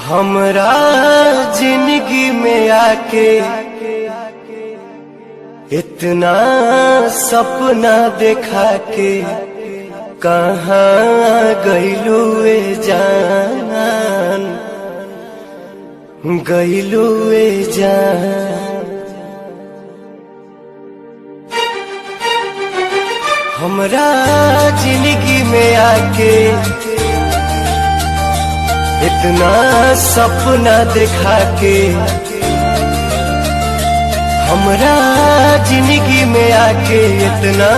हमरा जिंदगी में आके इतना सपना देखा के कहाँ गइलू ए जान, गइलू ए जान। हमरा जिंदगी में आके इतना सपना दिखा के, हमरा जिंदगी में आके इतना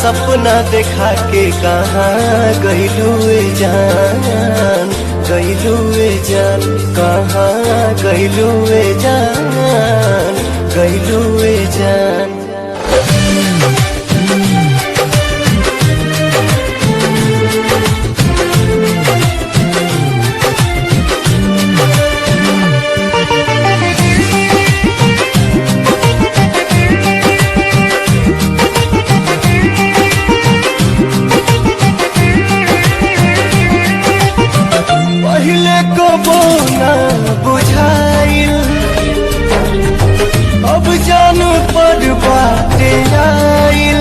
सपना दिखा के कहाँ गइलू ए जान, गइलू ए जान, कहाँ गइलू ए जान, गइलू ए जान। बुझाइल अब जान पर बाटे आइल,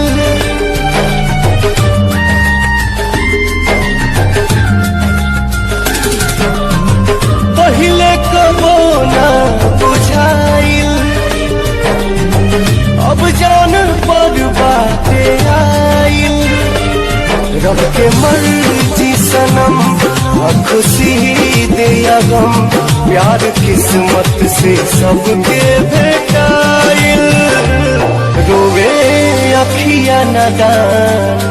पहले कबो ना बुझाइल अब जान पर बाटे आइल। रब के मर्जी सनम खुशी दे या गम, प्यार किस्मत से सबके भेटाइल। रोवे अखिया नदान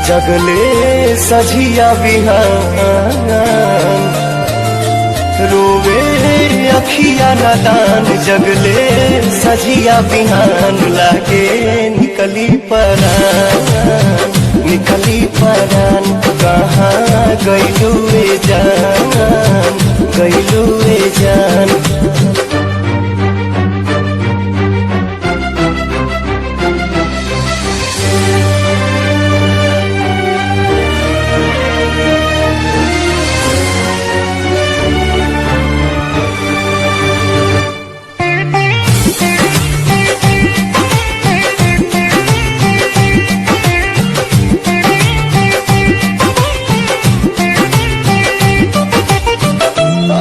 जगले सझिया बिहान, रोवे अखिया नदान जगले सझिया बिहान। लागे निकली परान, निकली परान, कहाँ गइलू ए जान, गइलू ए जान।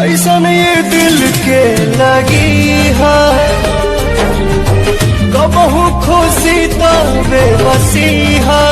ऐसन ये दिल के लगी है कबहू खुशी तो बेबसी है,